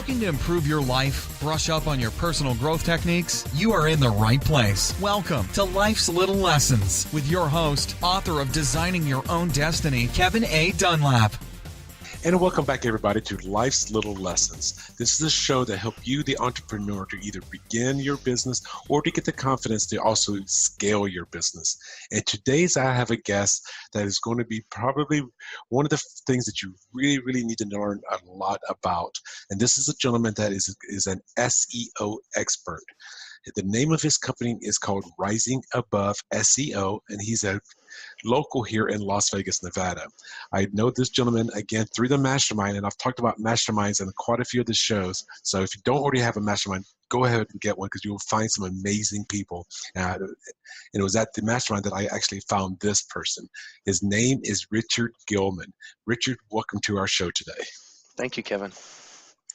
Looking to improve your life, brush up on your personal growth techniques? You are in the right place. Welcome to Life's Little Lessons with your host, author of Designing Your Own Destiny, Kevin A. Dunlap. And welcome back, everybody, to Life's Little Lessons. This is a show that helps you, the entrepreneur, to either begin your business or to get the confidence to also scale your business. And today's I have a guest that is going to be probably one of the things that you really, really need to learn a lot about. And this is a gentleman that is an SEO expert. The name of his company is called Rising Above SEO, and he's a local here in Las Vegas, Nevada. I know this gentleman, again, through the mastermind, and I've talked about masterminds in quite a few of the shows. So if you don't already have a mastermind, go ahead and get one because you will find some amazing people. And it was at the mastermind that I actually found this person. His name is Richard Gillman. Richard, welcome to our show today. Thank you, Kevin.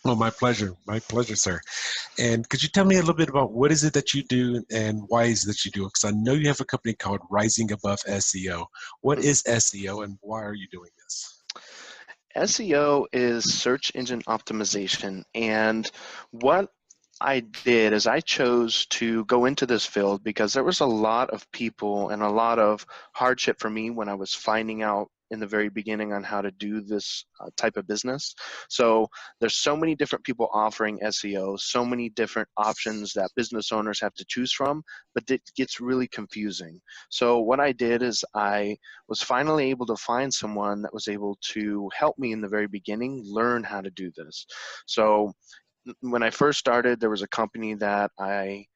Oh, my pleasure. My pleasure, sir. And could you tell me a little bit about what is it that you do and why is it that you do it? Because I know you have a company called Rising Above SEO. What is SEO and why are you doing this? SEO is search engine optimization. And what I did is I chose to go into this field because there was a lot of people and a lot of hardship for me when I was finding out in the very beginning on how to do this type of business. So there's so many different people offering SEO, so many different options that business owners have to choose from, but it gets really confusing. So what I did is I was finally able to find someone that was able to help me in the very beginning learn how to do this. So when I first started, there was a company that I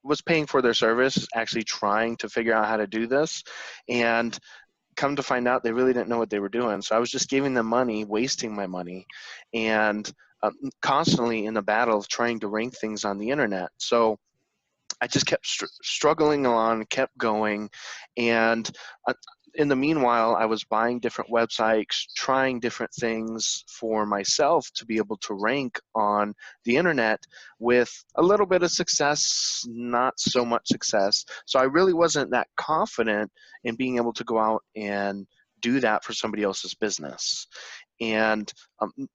was paying for their service, actually trying to figure out how to do this. And come to find out they really didn't know what they were doing. So I was just giving them money, wasting my money, and constantly in the battle of trying to rank things on the internet. So I just kept struggling along, kept going, and in the meanwhile, I was buying different websites, trying different things for myself to be able to rank on the internet with a little bit of success, not so much success. So I really wasn't that confident in being able to go out and do that for somebody else's business. And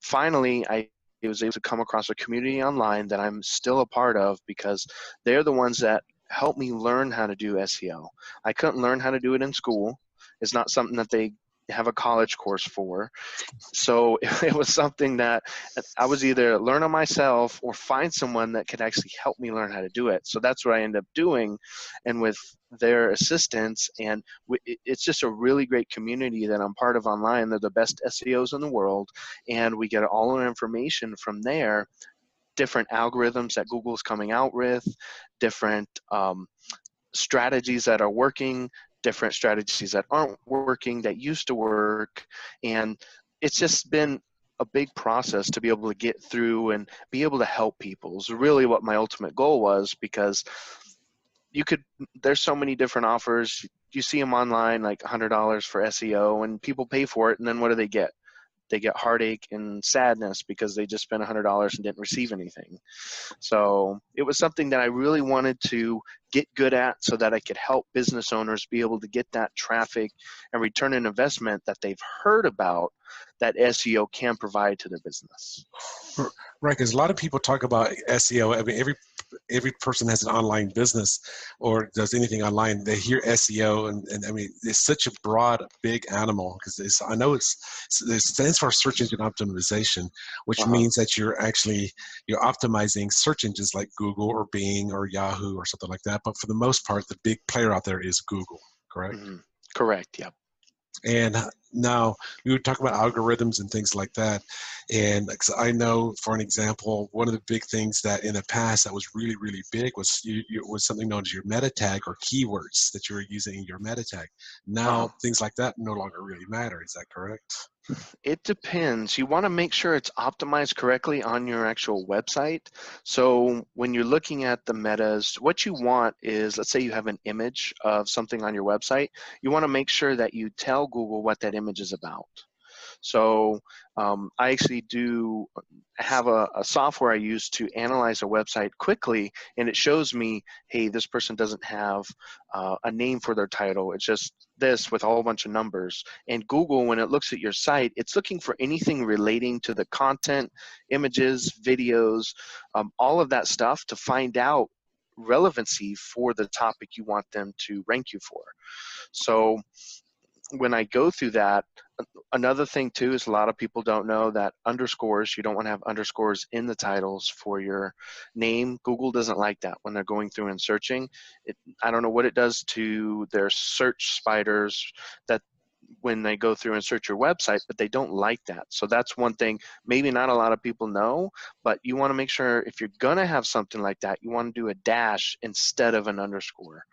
finally, I was able to come across a community online that I'm still a part of because they're the ones that helped me learn how to do SEO. I couldn't learn how to do it in school. It's not something that they have a college course for. So it was something that I was either learn on myself or find someone that could actually help me learn how to do it. So that's what I ended up doing. And with their assistance, and it's just a really great community that I'm part of online. They're the best SEOs in the world. And we get all our information from there, different algorithms that Google's coming out with, different strategies that are working, different strategies that aren't working, that used to work. And it's just been a big process to be able to get through and be able to help people is really what my ultimate goal was, because there's so many different offers. You see them online, like $100 for SEO, and people pay for it. And then what do they get? They get heartache and sadness because they just spent $100 and didn't receive anything. So it was something that I really wanted to get good at so that I could help business owners be able to get that traffic and return an investment that they've heard about that SEO can provide to their business. Right, because a lot of people talk about SEO. I mean, every person has an online business or does anything online. They hear SEO, and I mean, it's such a broad, big animal because I know it stands for search engine optimization, which means that you're optimizing search engines like Google or Bing or Yahoo or something like that. But for the most part, the big player out there is Google, correct? Mm-hmm. Correct, yep. And now we would talk about algorithms and things like that. And I know, for an example, one of the big things that in the past that was really, really big was was something known as your meta tag or keywords that you were using in your meta tag. Now things like that no longer really matter. Is that correct? It depends. You want to make sure it's optimized correctly on your actual website. So when you're looking at the metas, what you want is, let's say you have an image of something on your website. You want to make sure that you tell Google what that image is about. So I actually do have a software I use to analyze a website quickly, and it shows me, hey, this person doesn't have a name for their title. It's just this with a whole bunch of numbers. And Google, when it looks at your site, it's looking for anything relating to the content, images, videos, all of that stuff to find out relevancy for the topic you want them to rank you for. So when I go through that, another thing too is a lot of people don't know that underscores, you don't want to have underscores in the titles for your name. Google doesn't like that when they're going through and searching. I don't know what it does to their search spiders that when they go through and search your website, but they don't like that. So that's one thing maybe not a lot of people know, but you want to make sure if you're going to have something like that, you want to do a dash instead of an underscore.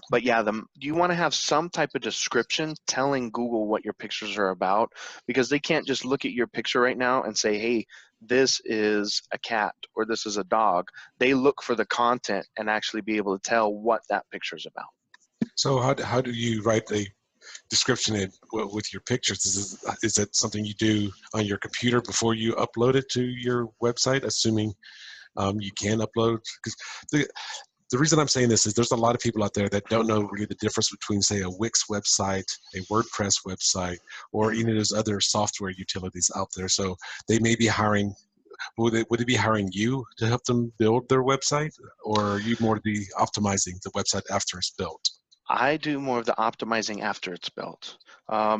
But yeah, you want to have some type of description telling Google what your pictures are about, because they can't just look at your picture right now and say, hey, this is a cat or this is a dog. They look for the content and actually be able to tell what that picture is about. So how do you write a description with your pictures? Is that something you do on your computer before you upload it to your website, assuming you can upload? Because the reason I'm saying this is there's a lot of people out there that don't know really the difference between, say, a Wix website, a WordPress website, or any of those other software utilities out there. So they may be hiring, would they be hiring you to help them build their website, or are you more the optimizing the website after it's built? I do more of the optimizing after it's built,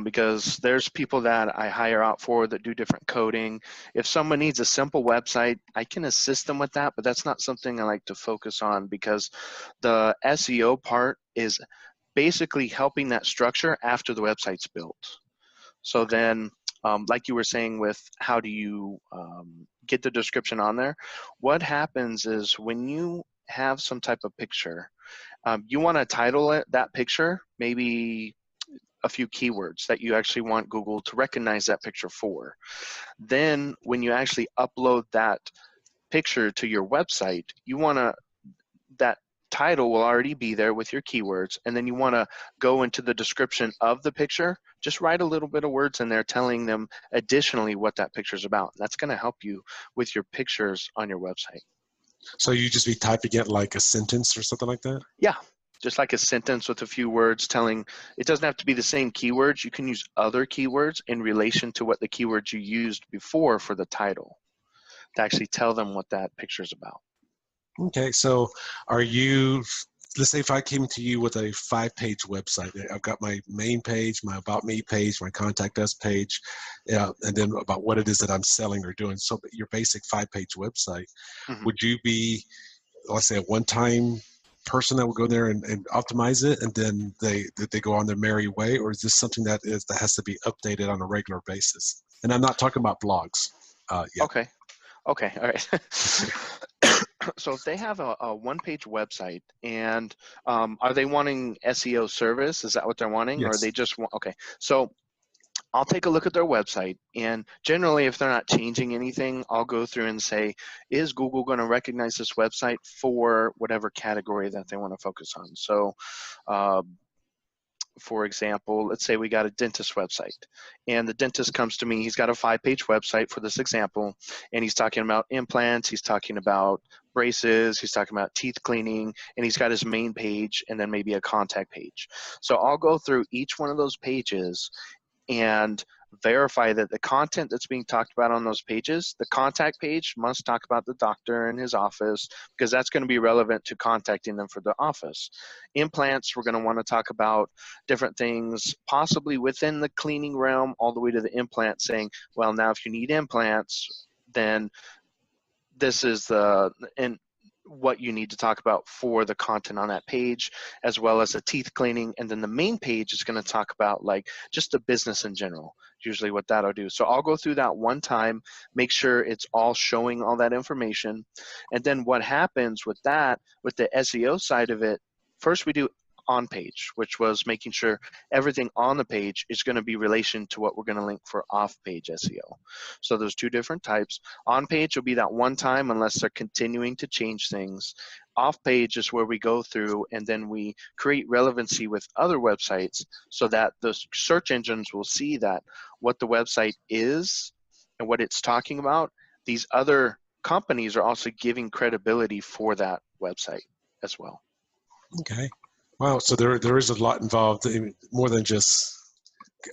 because there's people that I hire out for that do different coding. If someone needs a simple website, I can assist them with that, but that's not something I like to focus on, because the SEO part is basically helping that structure after the website's built. So then, like you were saying with how do you get the description on there, what happens is when you have some type of picture, you want to title that picture, maybe a few keywords that you actually want Google to recognize that picture for. Then when you actually upload that picture to your website, you want to, that title will already be there with your keywords, and then you want to go into the description of the picture, just write a little bit of words in there telling them additionally what that picture is about. That's going to help you with your pictures on your website. So you just be typing it like a sentence or something like that? Yeah, just like a sentence with a few words telling, it doesn't have to be the same keywords. You can use other keywords in relation to what the keywords you used before for the title to actually tell them what that picture is about. Okay, so are you, let's say if I came to you with a 5-page website, I've got my main page, my About Me page, my Contact Us page, and then about what it is that I'm selling or doing. So your basic 5-page website, would you be, let's say, a one-time person that will go there and optimize it, and then they go on their merry way, or is this something that has to be updated on a regular basis? And I'm not talking about blogs. Okay, all right. So if they have a one-page website, and are they wanting SEO service? Is that what they're wanting? Or Yes. are they just want, okay. So I'll take a look at their website, and generally if they're not changing anything, I'll go through and say, is Google going to recognize this website for whatever category that they want to focus on? So for example, let's say we got a dentist website, and the dentist comes to me, he's got a 5-page website for this example, and he's talking about implants, he's talking about braces, he's talking about teeth cleaning, and he's got his main page and then maybe a contact page. So I'll go through each one of those pages and verify that the content that's being talked about on those pages, the contact page must talk about the doctor and his office, because that's going to be relevant to contacting them for the office. Implants, we're going to want to talk about different things, possibly within the cleaning realm, all the way to the implant, saying, well, now if you need implants, then this is what you need to talk about for the content on that page, as well as the teeth cleaning. And then the main page is going to talk about like just the business in general, usually what that'll do. So I'll go through that one time, make sure it's all showing all that information. And then what happens with that, with the SEO side of it, first we do on page, which was making sure everything on the page is going to be relation to what we're going to link for off page SEO. So there's two different types. On page will be that one time unless they're continuing to change things. Off page is where we go through and then we create relevancy with other websites so that the search engines will see that what the website is and what it's talking about, these other companies are also giving credibility for that website as well. Okay. Wow. So there is a lot involved, more than just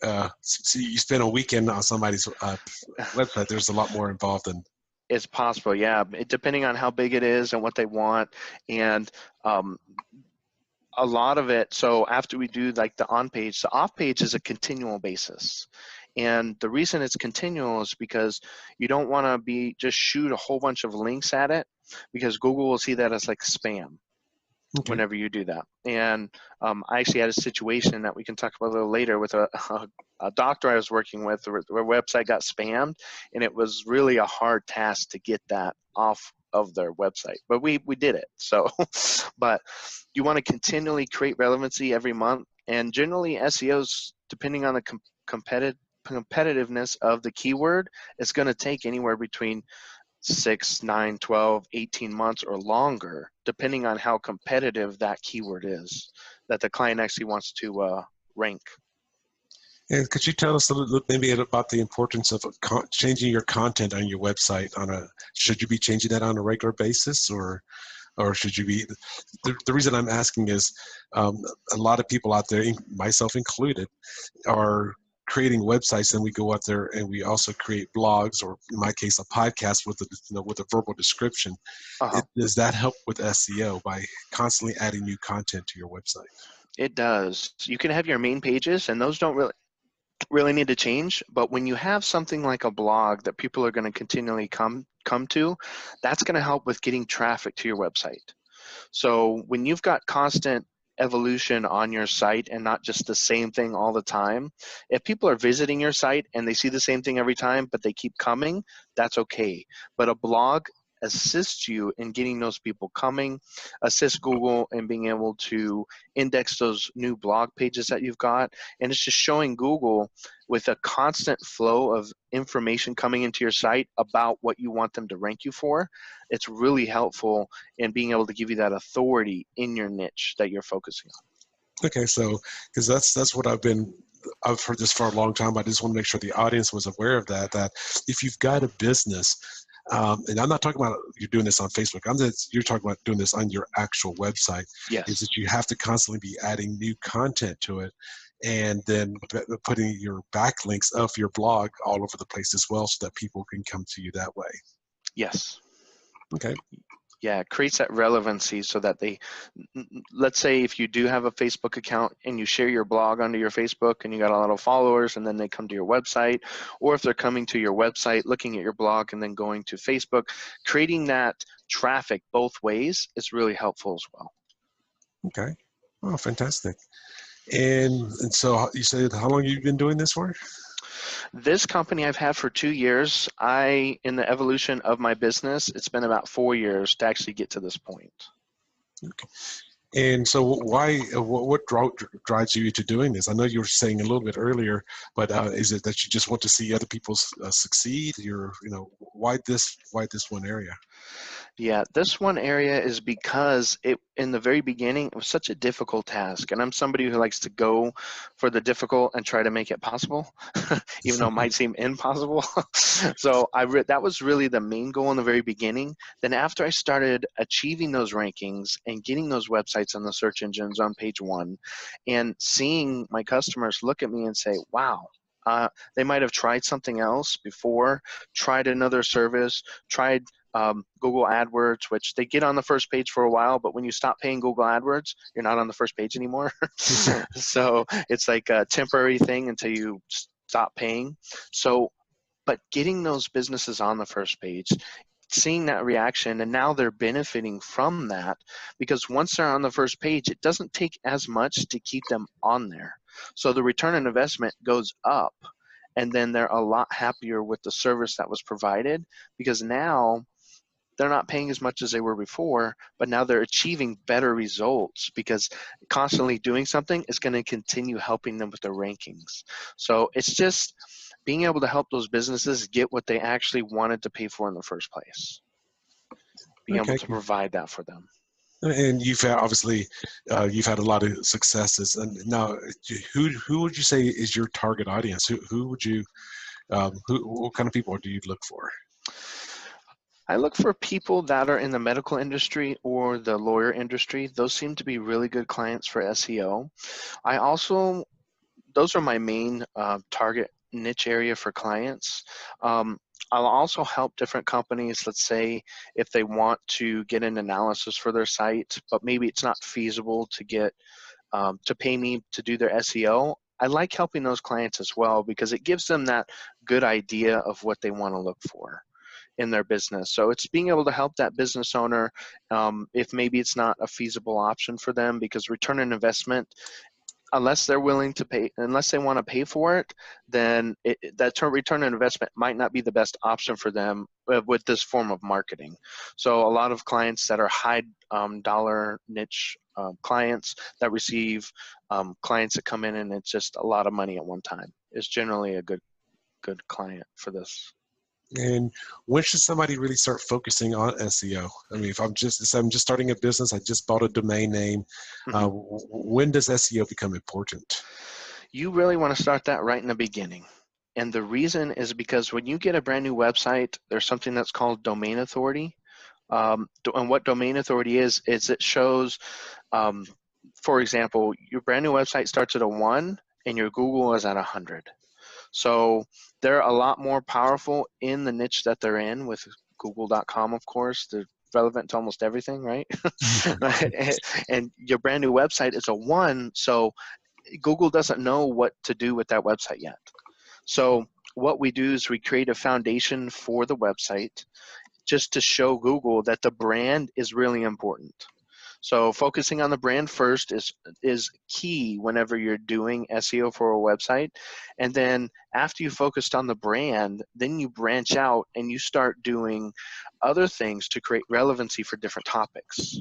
so you spend a weekend on somebody's website. There's a lot more involved in. It's possible, yeah. Depending on how big it is and what they want, and a lot of it. So after we do like the on page, the off page is a continual basis. And the reason it's continual is because you don't want to be just shoot a whole bunch of links at it, because Google will see that as like spam. Okay. Whenever you do that. And I actually had a situation that we can talk about a little later with a doctor I was working with where website got spammed, and it was really a hard task to get that off of their website. But we did it. So, but you want to continually create relevancy every month. And generally SEOs, depending on the competitiveness of the keyword, it's going to take anywhere between 6, 9, 12, 18 months or longer, depending on how competitive that keyword is that the client actually wants to rank. And could you tell us a little maybe about the importance of changing your content on your website? Should you be changing that on a regular basis, or should you be? The reason I'm asking is a lot of people out there, myself included, are creating websites, and we go out there and we also create blogs, or in my case, a podcast with a verbal description. Uh-huh. Does that help with SEO by constantly adding new content to your website? It does. You can have your main pages, and those don't really need to change. But when you have something like a blog that people are going to continually come to, that's going to help with getting traffic to your website. So when you've got constant evolution on your site and not just the same thing all the time, if people are visiting your site and they see the same thing every time but they keep coming, that's okay. But a blog assists you in getting those people coming, assists Google in being able to index those new blog pages that you've got, and it's just showing Google with a constant flow of information coming into your site about what you want them to rank you for. It's really helpful in being able to give you that authority in your niche that you're focusing on. Okay, so because that's what I've heard this for a long time. I just want to make sure the audience was aware of that if you've got a business, and I'm not talking about you're doing this on Facebook, you're talking about doing this on your actual website. Yes. Is that you have to constantly be adding new content to it, and then putting your backlinks of your blog all over the place as well, so that people can come to you that way. Yes. Okay. Yeah, it creates that relevancy so that let's say if you do have a Facebook account and you share your blog onto your Facebook and you got a lot of followers, and then they come to your website, or if they're coming to your website, looking at your blog and then going to Facebook, creating that traffic both ways is really helpful as well. Okay. Oh, fantastic. And so you said, how long have you been doing this for? This company I've had for 2 years. In the evolution of my business, it's been about 4 years to actually get to this point. Okay. And so what drives you into doing this? I know you were saying a little bit earlier, but is it that you just want to see other people succeed? Why this one area? Yeah, this one area is because in the very beginning, it was such a difficult task. And I'm somebody who likes to go for the difficult and try to make it possible, even though it might seem impossible. So that was really the main goal in the very beginning. Then after I started achieving those rankings and getting those websites on the search engines on page 1, and seeing my customers look at me and say, wow, they might have tried something else before, tried another service, tried Google AdWords, which they get on the first page for a while, but when you stop paying Google AdWords, you're not on the first page anymore. So it's like a temporary thing until you stop paying. So, but getting those businesses on the first page, seeing that reaction, and now they're benefiting from that, because once they're on the first page, it doesn't take as much to keep them on there. So the return on investment goes up, and then they're a lot happier with the service that was provided, because now they're not paying as much as they were before, but now they're achieving better results because constantly doing something is going to continue helping them with their rankings. So it's just being able to help those businesses get what they actually wanted to pay for in the first place. Being able Okay. to provide that for them. And you've had, obviously, you've had a lot of successes. And now, who would you say is your target audience? Who would you, what kind of people do you look for? I look for people that are in the medical industry or the lawyer industry. Those seem to be really good clients for SEO. I also, those are my main target niche area for clients. I'll also help different companies, let's say, if they want to get an analysis for their site, but maybe it's not feasible to get to pay me to do their SEO. I like helping those clients as well because it gives them that good idea of what they want to look for in their business. So it's being able to help that business owner if maybe it's not a feasible option for them, because return on investment, unless they're willing to pay, unless they want to pay for it, then that return on investment might not be the best option for them with this form of marketing. So a lot of clients that are high dollar niche clients that receive clients that come in and it's just a lot of money at one time is generally a good client for this. And when should somebody really start focusing on SEO? I mean, if I'm just starting a business, I just bought a domain name. When does SEO become important? You really want to start that right in the beginning. And the reason is because when you get a brand new website, there's something that's called domain authority. And what domain authority is it shows, for example, your brand new website starts at a 1 and your Google is at 100. So they're a lot more powerful in the niche that they're in with Google.com, of course. They're relevant to almost everything, right? And your brand new website is a 1, so Google doesn't know what to do with that website yet. So what we do is we create a foundation for the website just to show Google that the brand is really important. So focusing on the brand first is key whenever you're doing SEO for a website. And then after you focused on the brand, then you branch out and you start doing other things to create relevancy for different topics.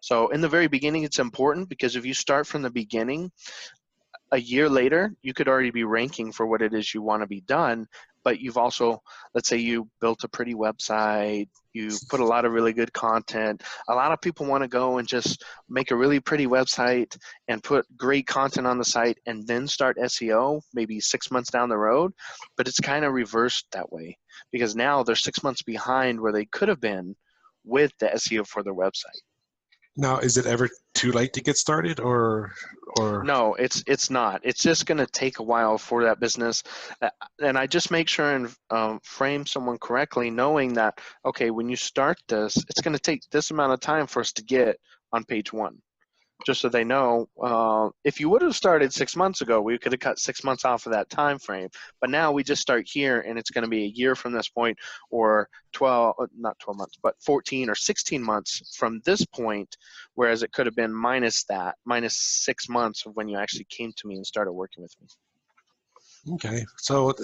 So in the very beginning, it's important because if you start from the beginning, a year later, you could already be ranking for what it is you want to be done, but you've also, let's say you built a pretty website, you put a lot of really good content. A lot of people want to go and just make a really pretty website and put great content on the site and then start SEO maybe 6 months down the road, but it's kind of reversed that way because now they're 6 months behind where they could have been with the SEO for their website. Now, is it ever too late to get started, or? No, it's not. It's just going to take a while for that business, and I just make sure and frame someone correctly, knowing that okay, when you start this, it's going to take this amount of time for us to get on page 1. Just so they know, if you would have started 6 months ago, we could have cut 6 months off of that time frame. But now we just start here, and it's going to be a year from this point, or 12, not 12 months, but 14 or 16 months from this point, whereas it could have been minus 6 months of when you actually came to me and started working with me. Okay, so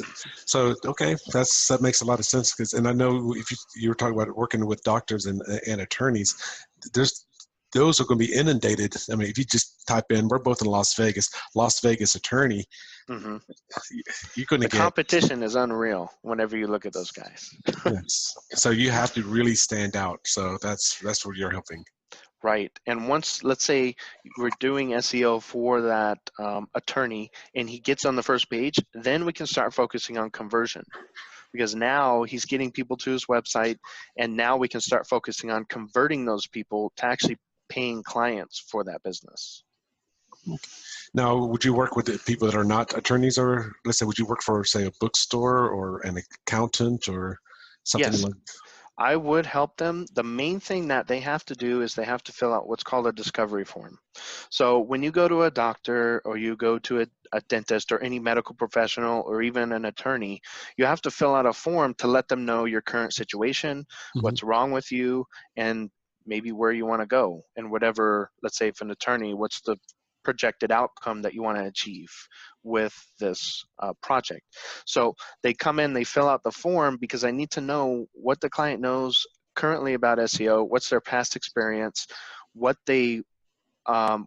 okay, that makes a lot of sense, and I know if you were talking about working with doctors and attorneys, those are going to be inundated. I mean, if you just type in, we're both in Las Vegas attorney, you're going to get. The competition is unreal whenever you look at those guys. Yes. So you have to really stand out. So that's where you're helping. Right. And once, let's say we're doing SEO for that attorney and he gets on the first page, then we can start focusing on conversion, because now he's getting people to his website, and now we can start focusing on converting those people to actually paying clients for that business. Now, would you work with the people that are not attorneys, or let's say, would you work for, say, a bookstore or an accountant or something Yes. like? I would help them. The main thing that they have to do is they have to fill out what's called a discovery form. So when you go to a doctor or you go to a dentist or any medical professional or even an attorney, you have to fill out a form to let them know your current situation, what's wrong with you, and maybe where you want to go, and whatever, let's say if an attorney, what's the projected outcome that you want to achieve with this project. So they come in, they fill out the form, because I need to know what the client knows currently about SEO, what's their past experience, what they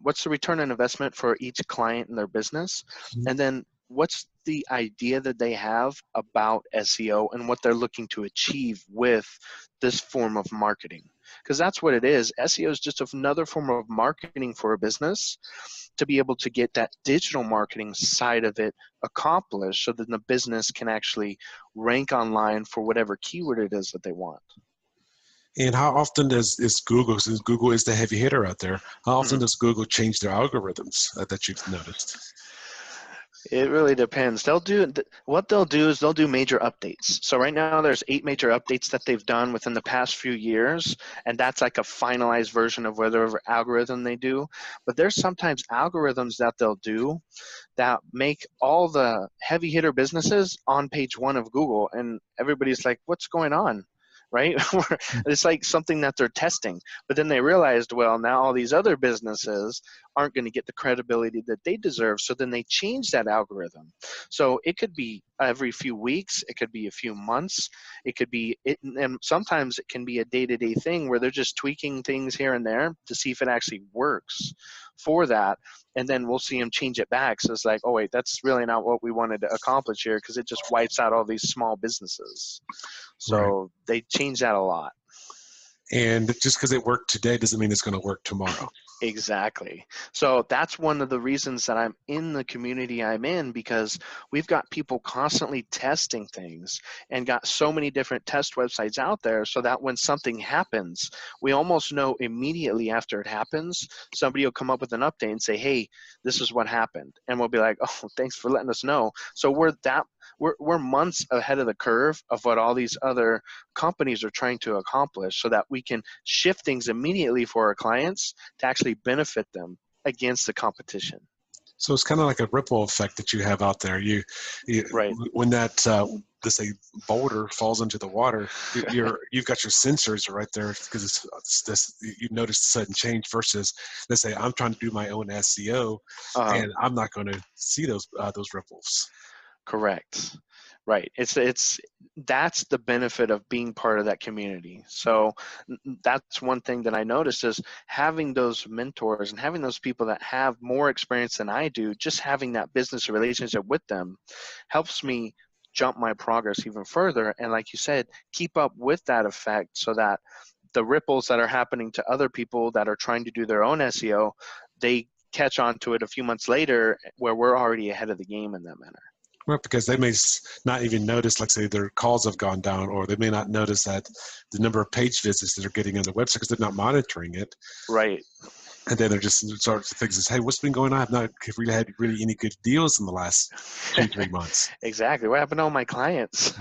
what's the return on investment for each client in their business, and then what's the idea that they have about SEO and what they're looking to achieve with this form of marketing. Because that's what it is. SEO is just another form of marketing for a business to be able to get that digital marketing side of it accomplished so that the business can actually rank online for whatever keyword it is that they want. And how often is Google, since Google is the heavy hitter out there, how often does Google change their algorithms that you've noticed? It really depends. What they'll do is they'll do major updates. So right now there's 8 major updates that they've done within the past few years, and that's like a finalized version of whatever algorithm they do. But there's sometimes algorithms that they'll do that make all the heavy hitter businesses on page 1 of Google, and everybody's like, what's going on? Right? It's like something that they're testing. But then they realized, well, now all these other businesses aren't going to get the credibility that they deserve. So then they change that algorithm. So it could be every few weeks. It could be a few months. It could be, and sometimes it can be a day-to-day thing where they're just tweaking things here and there to see if it actually works for that. And then we'll see them change it back. So it's like, oh, wait, that's really not what we wanted to accomplish here, because it just wipes out all these small businesses. So they change that a lot. And just because it worked today doesn't mean it's going to work tomorrow. Exactly. So that's one of the reasons that I'm in the community I'm in, because we've got people constantly testing things and got so many different test websites out there, so that when something happens, we almost know immediately after it happens. Somebody will come up with an update and say, hey, this is what happened. And we'll be like, oh, thanks for letting us know. So we're months ahead of the curve of what all these other companies are trying to accomplish, so that we can shift things immediately for our clients to actually benefit them against the competition. So it's kind of like a ripple effect that you have out there. You Right. When that let's say boulder falls into the water, you've got your sensors right there, because you notice a sudden change versus, let's say I'm trying to do my own SEO and I'm not going to see those ripples. Correct. Right. That's the benefit of being part of that community. So that's one thing that I noticed, is having those mentors and having those people that have more experience than I do, just having that business relationship with them helps me jump my progress even further. And like you said, keep up with that effect, so that the ripples that are happening to other people that are trying to do their own SEO, they catch on to it a few months later, where we're already ahead of the game in that manner. Right, because they may not even notice, like say their calls have gone down, or they may not notice that the number of page visits that they're getting on the website because they're not monitoring it. Right. And then they're just sort of things as, hey, what's been going on? I've not really had any good deals in the last 2-3 months. Exactly. What happened to all my clients?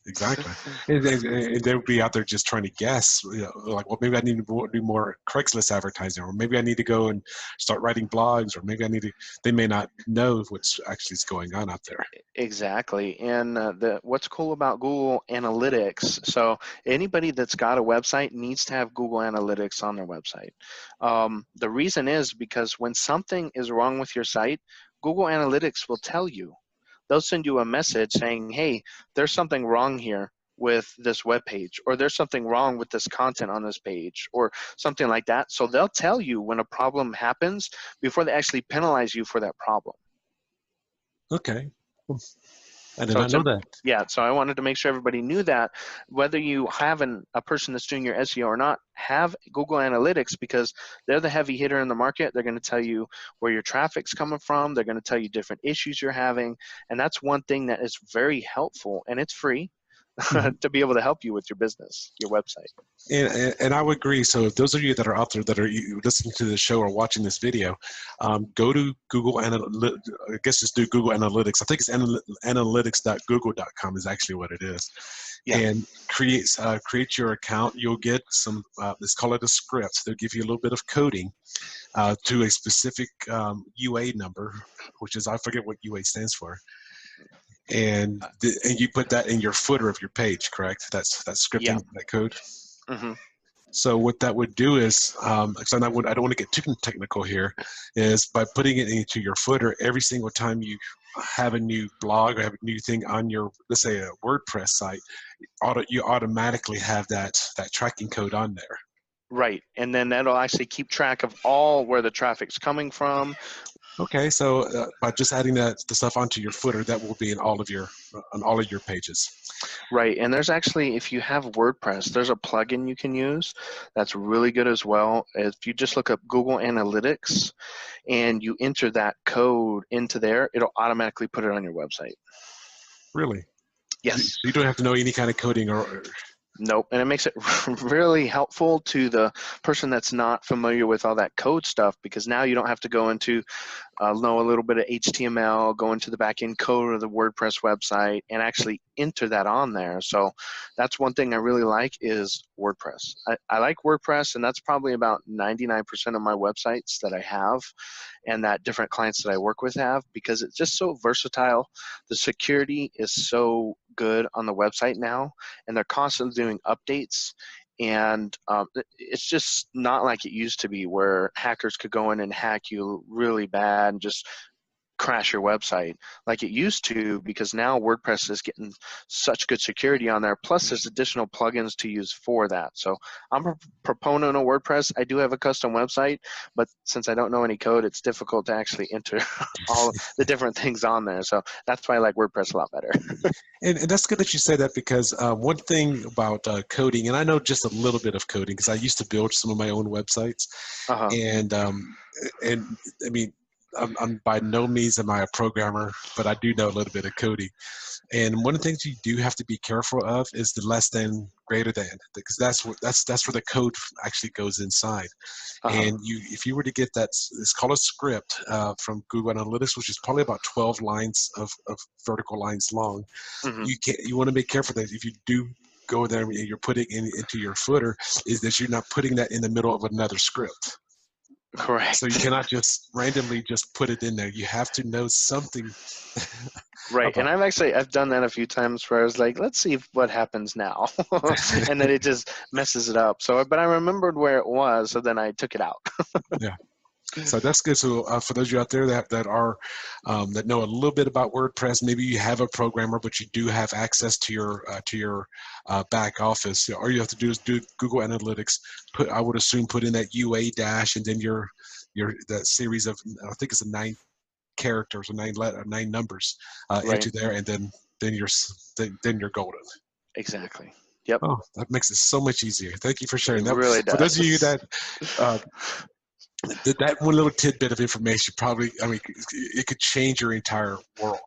Exactly. And they'll be out there just trying to guess, like, well, maybe I need to do more Craigslist advertising, or maybe I need to go and start writing blogs, or maybe they may not know what's actually going on out there. Exactly. And what's cool about Google Analytics, so anybody that's got a website needs to have Google Analytics on their website. The reason is because when something is wrong with your site, Google Analytics will tell you. They'll send you a message saying, hey, there's something wrong here with this web page, or there's something wrong with this content on this page, or something like that. So they'll tell you when a problem happens before they actually penalize you for that problem. Okay. I did not know that. Yeah, so I wanted to make sure everybody knew that. Whether you have a person that's doing your SEO or not, have Google Analytics, because they're the heavy hitter in the market. They're going to tell you where your traffic's coming from. They're going to tell you different issues you're having. And that's one thing that is very helpful, and it's free to be able to help you with your business, your website. And I would agree. So if those of you that are out there that are listening to the show or watching this video, go to Google Analytics. I guess just do Google Analytics. I think it's analytics.google.com is actually what it is. Yeah. And create your account. You'll get some, let's call it a script. They'll give you a little bit of coding to a specific UA number, which is, I forget what UA stands for. And you put that in your footer of your page, correct? That's scripting, that code. Mm-hmm. So what that would do is, because I don't want to get too technical here, is by putting it into your footer every single time you have a new blog or have a new thing on your, let's say, a WordPress site, you automatically have that tracking code on there. Right, and then that'll actually keep track of all where the traffic's coming from. Okay, so by just adding the stuff onto your footer, that will be in all of your on all of your pages. Right, and there's actually, if you have WordPress, there's a plugin you can use that's really good as well. If you just look up Google Analytics and you enter that code into there, it'll automatically put it on your website. Really? Yes. You don't have to know any kind of coding or. Nope, and it makes it really helpful to the person that's not familiar with all that code stuff, because now you don't have to go into know a little bit of HTML, go into the back-end code of the WordPress website, and actually enter that on there. So that's one thing I really like is WordPress. I like WordPress, and that's probably about 99% of my websites that I have and that different clients that I work with have, because it's just so versatile. The security is so good on the website now, and they're constantly doing updates. And it's just not like it used to be, where hackers could go in and hack you really bad and just crash your website like it used to, because now WordPress is getting such good security on there. Plus, there's additional plugins to use for that. So I'm a proponent of WordPress. I do have a custom website, but since I don't know any code, it's difficult to actually enter all the different things on there. So that's why I like WordPress a lot better. And that's good that you say that, because one thing about coding, and I know just a little bit of coding because I used to build some of my own websites, and I mean, I'm by no means am I a programmer, but I do know a little bit of coding. And one of the things you do have to be careful of is the less than, greater than, because that's where the code actually goes inside. And if you were to get that, it's called a script from Google Analytics, which is probably about 12 lines of vertical lines long. You want to be careful that if you do go there and you're putting into your footer, is that you're not putting that in the middle of another script. Correct. So you cannot just randomly just put it in there. You have to know something. Right, and I've done that a few times where I was like, let's see what happens now, and then it just messes it up. So, but I remembered where it was, so then I took it out. Yeah. So that's good. So for those of you out there that are that know a little bit about WordPress, maybe you have a programmer, but you do have access to your back office. All you have to do is do Google Analytics. I would assume put in that UA dash, and then your that series of, I think it's 9 characters or 9 numbers into there, and then you're golden. Exactly. Yep. Oh, that makes it so much easier. Thank you for sharing it that. Really does. For those of you that that one little tidbit of information probably, I mean, it could change your entire world,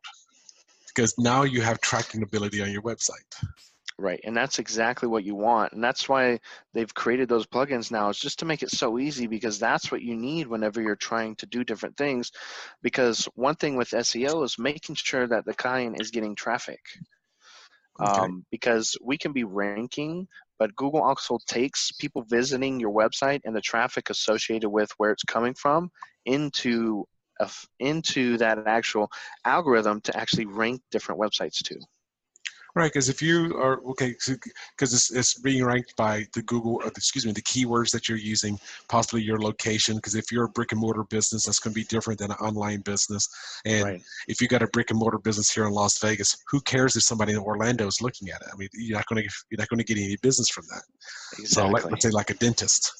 because now you have tracking ability on your website. Right, and that's exactly what you want, and that's why they've created those plugins now. It's just to make it so easy, because that's what you need whenever you're trying to do different things. Because one thing with SEO is making sure that the client is getting traffic. Because we can be ranking, but Google also takes people visiting your website and the traffic associated with where it's coming from into that actual algorithm to actually rank different websites too. Right, because if you are, because it's being ranked by the Google, the keywords that you're using, possibly your location, because if you're a brick and mortar business, that's going to be different than an online business. And if you got a brick and mortar business here in Las Vegas, who cares if somebody in Orlando is looking at it? I mean, you're not going to get any business from that. Exactly. So let's say like a dentist.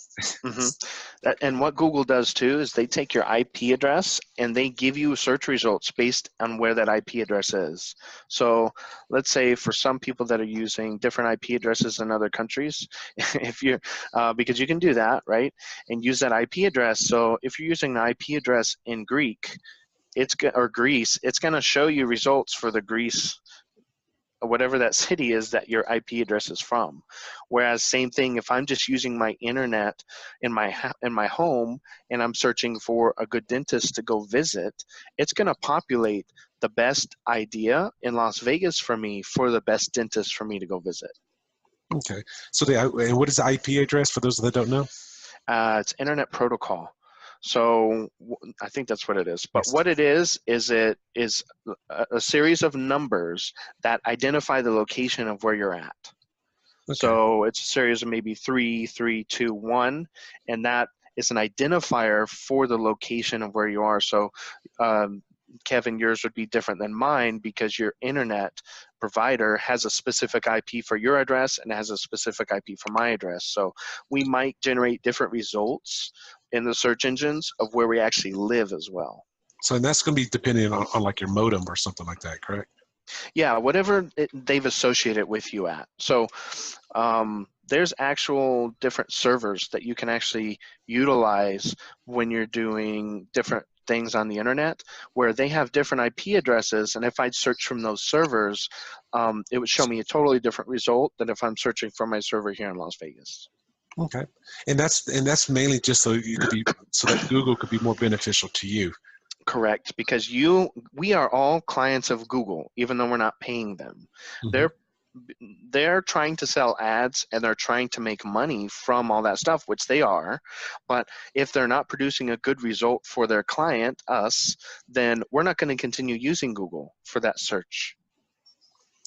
And what Google does too is they take your IP address and they give you search results based on where that IP address is. So let's say for some people that are using different IP addresses in other countries, if you're because you can do that, right, and use that IP address. So if you're using an IP address in Greece, it's going to show you results for the Greece, whatever that city is that your IP address is from. Whereas same thing, if I'm just using my internet in my home and I'm searching for a good dentist to go visit, it's going to populate the best idea in Las Vegas for me for the best dentist for me to go visit. Okay. So and what is the IP address for those that don't know? It's Internet Protocol. So I think that's what it is. But what it is it is a series of numbers that identify the location of where you're at. Okay. So it's a series of maybe 3, 3, 2, 1, and that is an identifier for the location of where you are. So Kevin, yours would be different than mine because your internet provider has a specific IP for your address and has a specific IP for my address. So we might generate different results in the search engines of where we actually live as well. So and that's going to be depending on like your modem or something like that, correct? Yeah, whatever they've associated with you at. So there's actual different servers that you can actually utilize when you're doing different things on the internet, where they have different IP addresses, and if I'd search from those servers, it would show me a totally different result than if I'm searching from my server here in Las Vegas. Okay, and that's mainly just so you could be so that Google could be more beneficial to you. Correct, because we are all clients of Google, even though we're not paying them. Mm-hmm. They're trying to sell ads and they're trying to make money from all that stuff, which they are. But if they're not producing a good result for their client, us, then we're not going to continue using Google for that search,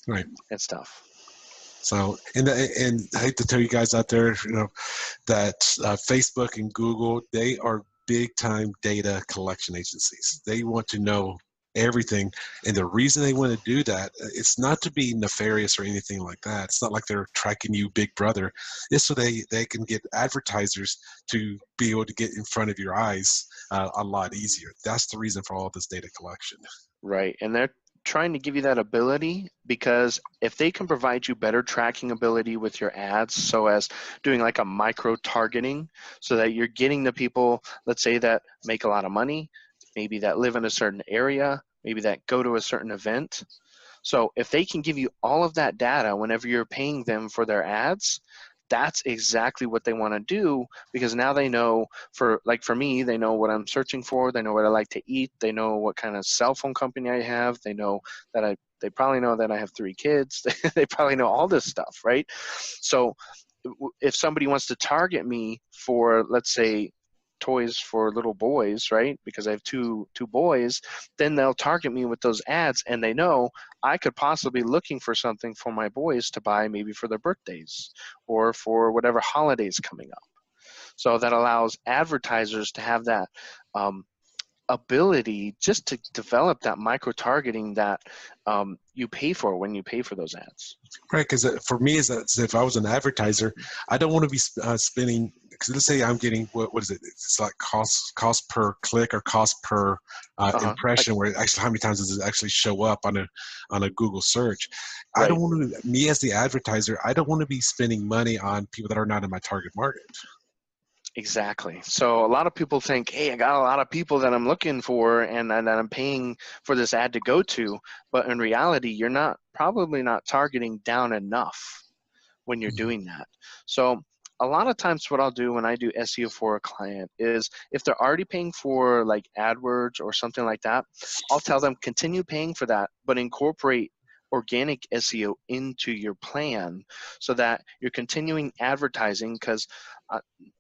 right, and stuff. So, and I hate to tell you guys out there, that Facebook and Google, they are big time data collection agencies. They want to know everything, and the reason they want to do that, it's not to be nefarious or anything like that. It's not like they're tracking you, big brother. It's so they can get advertisers to be able to get in front of your eyes a lot easier. That's the reason for all this data collection. Right, and they're trying to give you that ability, because if they can provide you better tracking ability with your ads, so as doing like a micro targeting, so that you're getting the people, let's say, that make a lot of money, maybe that live in a certain area, maybe that go to a certain event. So if they can give you all of that data whenever you're paying them for their ads, that's exactly what they want to do, because now they know, for me, they know what I'm searching for, they know what I like to eat, they know what kind of cell phone company I have, they know that they probably know that I have 3 kids, they probably know all this stuff, right? So if somebody wants to target me for, let's say, toys for little boys, right? Because I have two boys, then they'll target me with those ads, and they know I could possibly be looking for something for my boys to buy, maybe for their birthdays or for whatever holidays coming up. So that allows advertisers to have that ability just to develop that micro targeting that you pay for when you pay for those ads. Right, because for me, is that if I was an advertiser, I don't want to be spending. Because let's say I'm getting what is it? It's like cost per click or cost per impression. Where actually, how many times does it actually show up on a Google search? Right. I don't want to. Me as the advertiser, I don't want to be spending money on people that are not in my target market. Exactly. So a lot of people think, hey, I got a lot of people that I'm looking for and that I'm paying for this ad to go to. But in reality, you're probably not targeting down enough when you're doing that. So a lot of times what I'll do when I do SEO for a client is, if they're already paying for like AdWords or something like that, I'll tell them continue paying for that, but incorporate organic SEO into your plan so that you're continuing advertising, because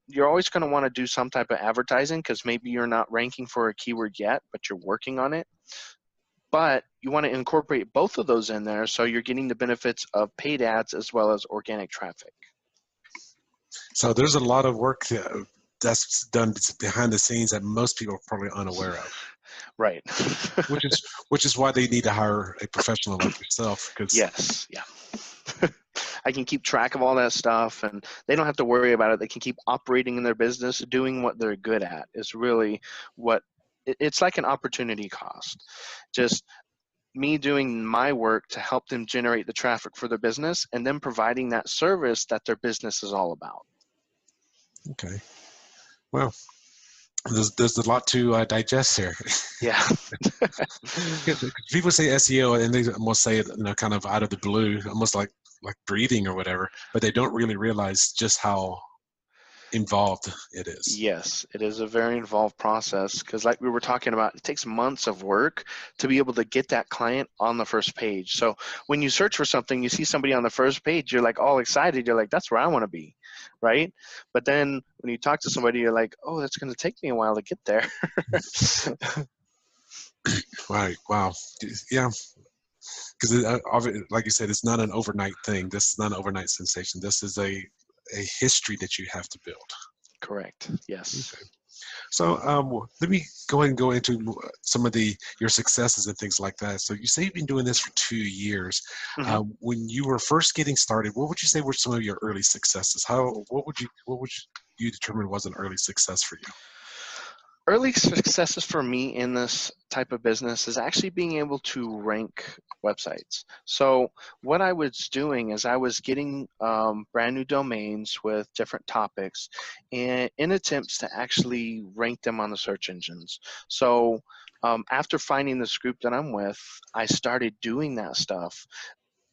you're always going to want to do some type of advertising, because maybe you're not ranking for a keyword yet, but you're working on it. But you want to incorporate both of those in there, so you're getting the benefits of paid ads as well as organic traffic. So there's a lot of work that's done behind the scenes that most people are probably unaware of. Right. which is why they need to hire a professional like yourself. Yes. Yeah. I can keep track of all that stuff, and they don't have to worry about it. They can keep operating in their business, doing what they're good at. Is really what it's like, an opportunity cost. Just me doing my work to help them generate the traffic for their business, and then providing that service that their business is all about. Okay. Well, there's a lot to digest here. Yeah. People say SEO and they almost say it, kind of out of the blue, almost like breathing or whatever, but they don't really realize just how involved it is. Yes, it is a very involved process, because like we were talking about, it takes months of work to be able to get that client on the first page. So when you search for something, you see somebody on the first page, you're like all excited. You're like, that's where I want to be, right? But then when you talk to somebody, you're like, oh, that's going to take me a while to get there. Right. Wow. Yeah. Because like you said, it's not an overnight thing. This is not an overnight sensation. This is a history that you have to build. Correct. Yes. Okay. So let me go ahead and go into some of your successes and things like that. So you say you've been doing this for 2 years. Hmm. When you were first getting started, what would you say were some of your early successes? What would you determine was an early success for you? Early successes for me in this type of business is actually being able to rank websites. So what I was doing is I was getting brand new domains with different topics and in attempts to actually rank them on the search engines. So after finding this group that I'm with, I started doing that stuff,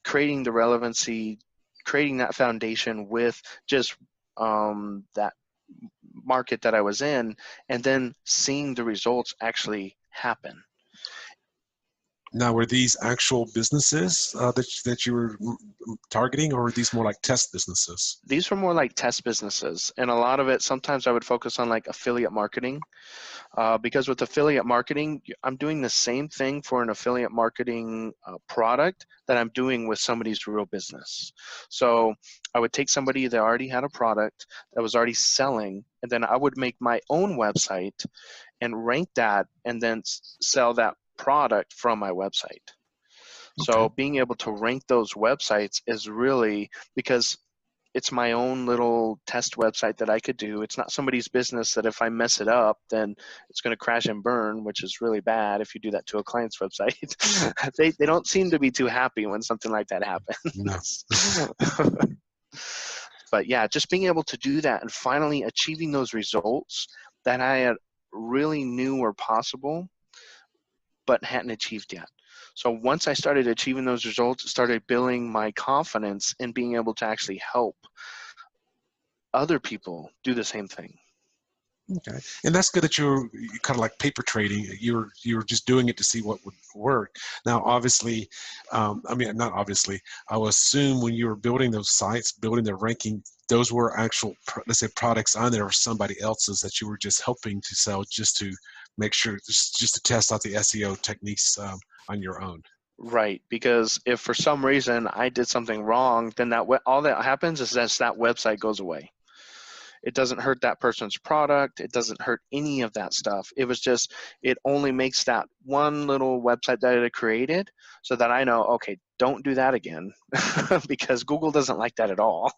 creating the relevancy, creating that foundation with just that market that I was in, and then seeing the results actually happen. Now, were these actual businesses that you were targeting, or were these more like test businesses? These were more like test businesses, and a lot of it, sometimes I would focus on like affiliate marketing, because with affiliate marketing, I'm doing the same thing for an affiliate marketing product that I'm doing with somebody's real business. So I would take somebody that already had a product that was already selling, and then I would make my own website and rank that and then sell that product from my website. Okay. So being able to rank those websites is really because it's my own little test website that I could do. It's not somebody's business that if I mess it up, then it's going to crash and burn, which is really bad if you do that to a client's website. They don't seem to be too happy when something like that No. happens. But yeah, just being able to do that and finally achieving those results that I had really knew were possible but hadn't achieved yet. So once I started achieving those results, it started building my confidence in being able to actually help other people do the same thing. Okay, and that's good that you kind of like paper trading. You're just doing it to see what would work. Now, obviously, I mean, not obviously. I will assume when you were building those sites, building their ranking, those were actual, let's say, products on there or somebody else's that you were just helping to sell, just to make sure, just to test out the SEO techniques on your own. Right, because if for some reason I did something wrong, then all that happens is that website goes away. It doesn't hurt that person's product. It doesn't hurt any of that stuff. It was just, it only makes that one little website that I created so that I know, okay, don't do that again because Google doesn't like that at all.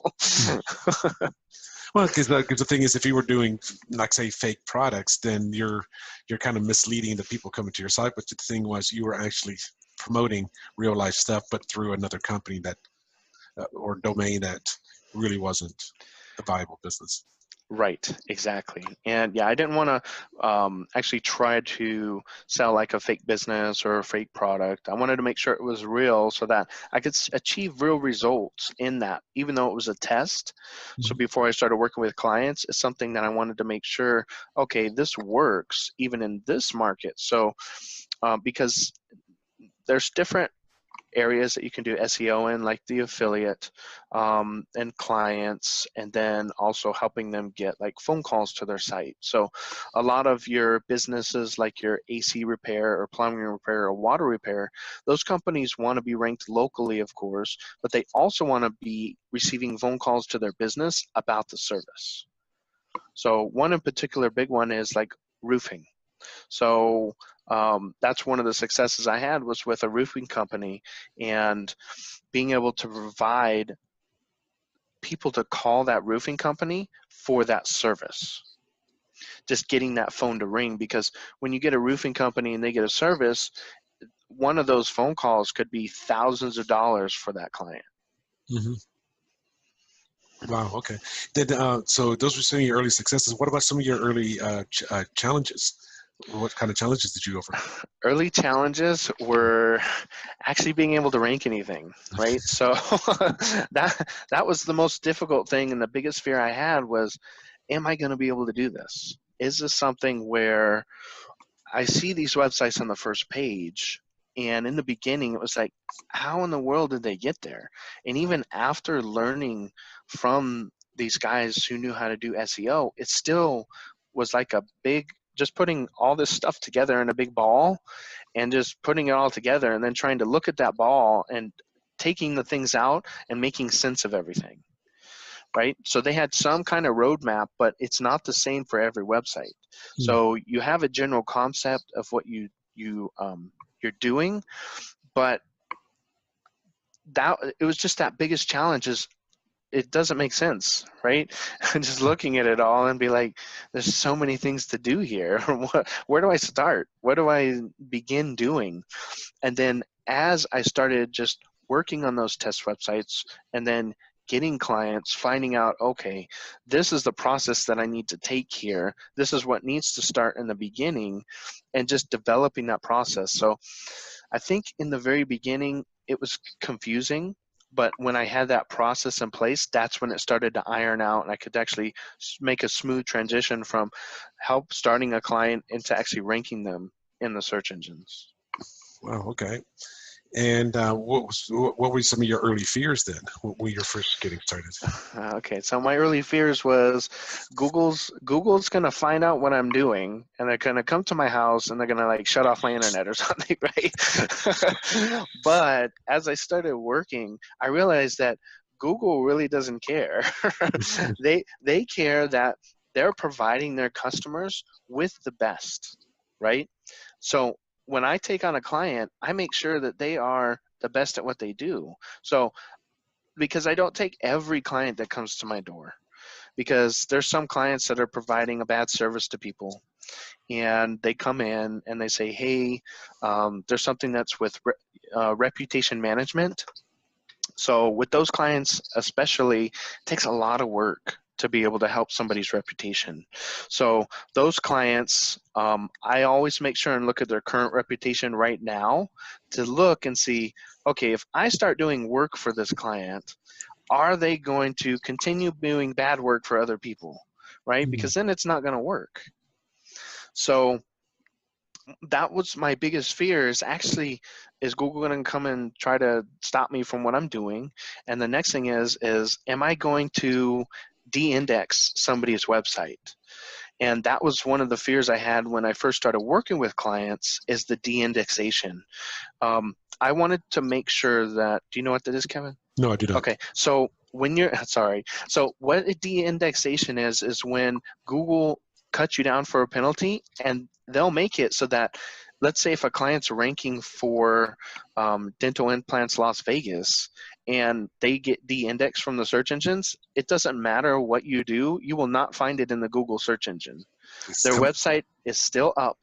Well, because the thing is, if you were doing, like, say, fake products, then you're kind of misleading the people coming to your site. But the thing was, you were actually promoting real life stuff, but through another company that or domain that really wasn't a viable business. Right, exactly. And yeah, I didn't want to actually try to sell like a fake business or a fake product. I wanted to make sure it was real so that I could achieve real results in that, even though it was a test. So Mhm. before I started working with clients, it's something that I wanted to make sure, okay, this works even in this market. So because there's different areas that you can do SEO in, like the affiliate and clients, and then also helping them get like phone calls to their site. So a lot of your businesses like your AC repair or plumbing repair or water repair, those companies want to be ranked locally, of course, but they also want to be receiving phone calls to their business about the service. So one in particular big one is like roofing. So that's one of the successes I had was with a roofing company and being able to provide people to call that roofing company for that service. Just getting that phone to ring, because when you get a roofing company and they get a service, one of those phone calls could be thousands of dollars for that client. Mm-hmm. Wow. Okay. Then, so those were some of your early successes. What about some of your early challenges? What kind of challenges did you overcome? Early challenges were actually being able to rank anything, right? So that was the most difficult thing, and the biggest fear I had was, am I going to be able to do this? Is this something where I see these websites on the first page, and in the beginning it was like, how in the world did they get there? And even after learning from these guys who knew how to do SEO, it still was like a big, just putting all this stuff together in a big ball and just putting it all together and then trying to look at that ball and taking the things out and making sense of everything. right? So they had some kind of roadmap, but it's not the same for every website. So you have a general concept of what you're doing, but it was just that biggest challenge is it doesn't make sense, right? Just looking at it all and be like, there's so many things to do here. Where do I start? What do I begin doing? And then as I started just working on those test websites and then getting clients, finding out, okay, this is the process that I need to take here. This is what needs to start in the beginning, and just developing that process. So I think in the very beginning, it was confusing, but when I had that process in place, that's when it started to iron out, and I could actually make a smooth transition from help starting a client into actually ranking them in the search engines. Wow, okay. And what were some of your early fears then when you're first getting started? Okay, so my early fears was Google's going to find out what I'm doing, and they're going to come to my house and they're going to like shut off my internet or something, right? But as I started working, I realized that Google really doesn't care. They care that they're providing their customers with the best, right? So when I take on a client, I make sure that they are the best at what they do. So because I don't take every client that comes to my door, because there's some clients that are providing a bad service to people, and they come in and they say, hey, there's something that's with reputation management. So with those clients especially, it takes a lot of work to be able to help somebody's reputation. So those clients, I always make sure and look at their current reputation right now to look and see, okay, if I start doing work for this client, are they going to continue doing bad work for other people, right? Because then it's not going to work. So that was my biggest fear, is Google going to come and try to stop me from what I'm doing? And the next thing is am I going to de-index somebody's website? And that was one of the fears I had when I first started working with clients, is the de-indexation. I wanted to make sure that, do you know what that is, Kevin? No, I do not. Okay, so when you're, sorry. So what a de-indexation is when Google cuts you down for a penalty, and they'll make it so that, let's say if a client's ranking for dental implants Las Vegas, and they get de-indexed from the search engines, it doesn't matter what you do, you will not find it in the Google search engine. Their website is still up.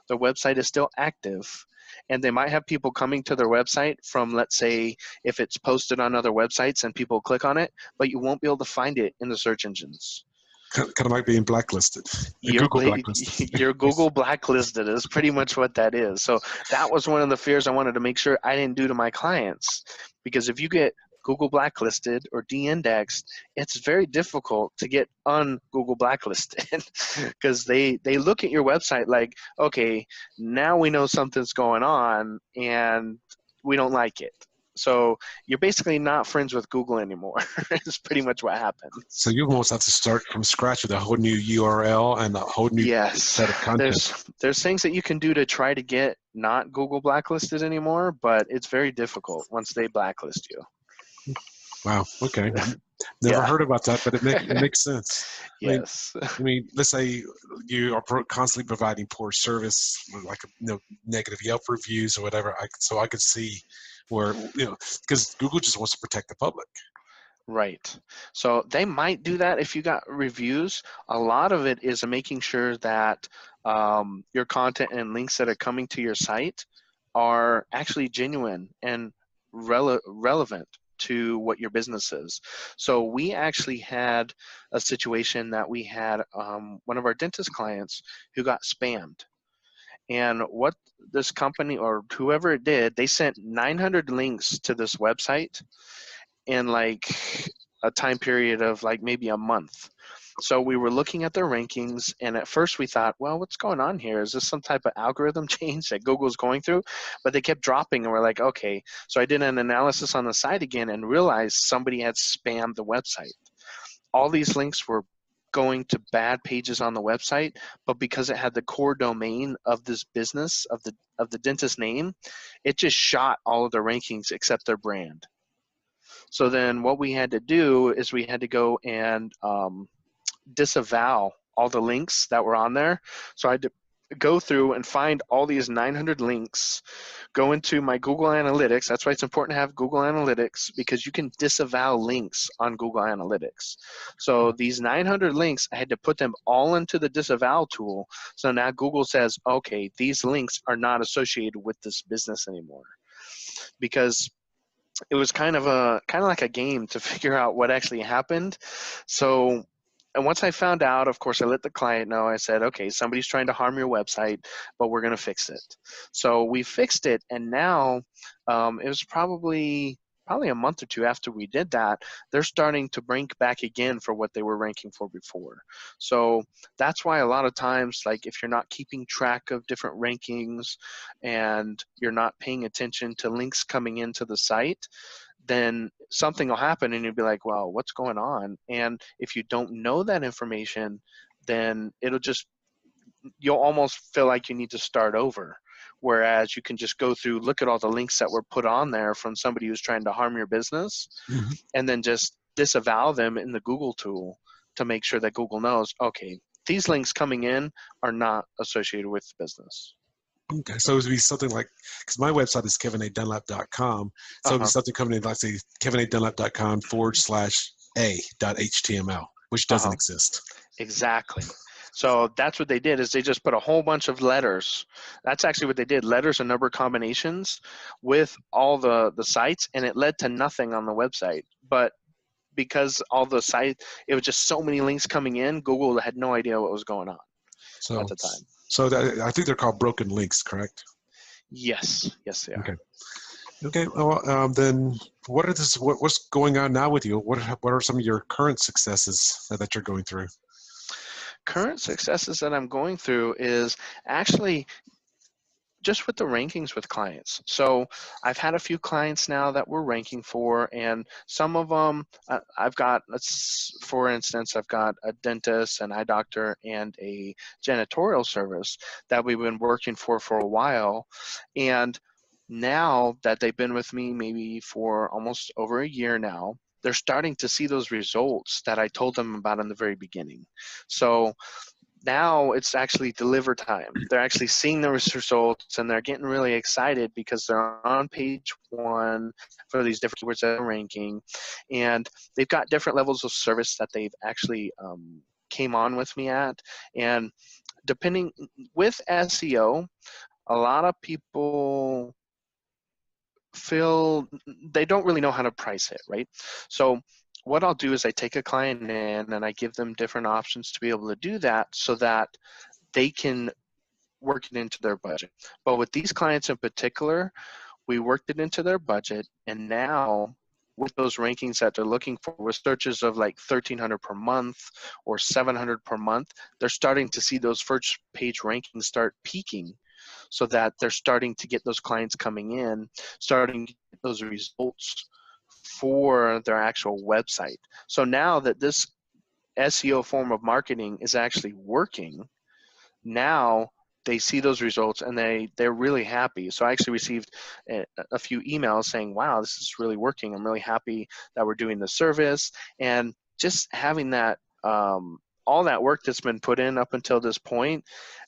Their website is still active. And they might have people coming to their website from, let's say, if it's posted on other websites and people click on it, but you won't be able to find it in the search engines. Kind of like being blacklisted. Google blacklisted. You're Google blacklisted is pretty much what that is. So that was one of the fears I wanted to make sure I didn't do to my clients. Because if you get Google blacklisted or de-indexed, it's very difficult to get un-Google blacklisted, because they look at your website like, okay, now we know something's going on and we don't like it. So you're basically not friends with Google anymore. It's pretty much what happened. So you almost have to start from scratch with a whole new URL and a whole new set of content. There's things that you can do to try to get not Google blacklisted anymore, but it's very difficult once they blacklist you. Wow. Okay. Never heard about that, but it makes sense. Yes. I mean, let's say you are constantly providing poor service, like negative Yelp reviews or whatever. So I could see where, because Google just wants to protect the public. Right. So they might do that if you got reviews. A lot of it is making sure that your content and links that are coming to your site are actually genuine and relevant to what your business is. So we actually had a situation that we had one of our dentist clients who got spammed. And what this company or whoever it did, they sent 900 links to this website in like a time period of like maybe a month. So we were looking at their rankings, and at first we thought, well, what's going on here? Is this some type of algorithm change that Google's going through? But they kept dropping, and we're like, okay. So I did an analysis on the site again and realized somebody had spammed the website. All these links were going to bad pages on the website, but because it had the core domain of this business, of the dentist name, it just shot all of their rankings except their brand. So then what we had to do is we had to go and disavow all the links that were on there. So I had to go through and find all these 900 links, go into my Google Analytics. That's why it's important to have Google Analytics, because you can disavow links on Google Analytics. So these 900 links, I had to put them all into the disavow tool. So now Google says, okay, these links are not associated with this business anymore, because it was kind of like a game to figure out what actually happened. So, and once I found out, of course, I let the client know. I said, okay, somebody's trying to harm your website, but we're going to fix it. So we fixed it, and now it was probably a month or two after we did that, they're starting to rank back again for what they were ranking for before. So that's why a lot of times, like if you're not keeping track of different rankings and you're not paying attention to links coming into the site, then something will happen and you'll be like, well, what's going on? And if you don't know that information, then you'll almost feel like you need to start over. Whereas you can just go through, look at all the links that were put on there from somebody who's trying to harm your business, and then just disavow them in the Google tool to make sure that Google knows, okay, these links coming in are not associated with the business. Okay, so it would be something like, because my website is kevinadunlap.com, so it would be something coming in like, say, kevinadunlap.com/a.html, which doesn't exist. Exactly. So that's what they did, is they just put a whole bunch of letters. That's actually what they did, letters and number combinations with all the sites, and it led to nothing on the website. But because all the site, it was just so many links coming in, Google had no idea what was going on at the time. So I think they're called broken links, correct? Yes, they are. Okay. Well, then what's going on now with you? What are some of your current successes that you're going through? Current successes that I'm going through is actually just with the rankings with clients. So I've had a few clients now that we're ranking for, and some of them I've got, for instance, I've got a dentist, an eye doctor, and a janitorial service that we've been working for a while. And now that they've been with me maybe for almost over a year now, they're starting to see those results that I told them about in the very beginning. So now it's actually deliver time. They're actually seeing the results, and they're getting really excited because they're on page 1 for these different keywords that are ranking, and they've got different levels of service that they've actually came on with me at. And depending with SEO, a lot of people feel they don't really know how to price it, right? So what I'll do is I take a client in and I give them different options to be able to do that, so that they can work it into their budget. But with these clients in particular, we worked it into their budget, and now with those rankings that they're looking for, with searches of like 1,300 per month or 700 per month, they're starting to see those first page rankings start peaking, so that they're starting to get those clients coming in, starting to get those results for their actual website. So now that this SEO form of marketing is actually working, now they see those results and they're really happy. So I actually received a few emails saying, wow, this is really working. I'm really happy that we're doing the service. And just having that, all that work that's been put in up until this point,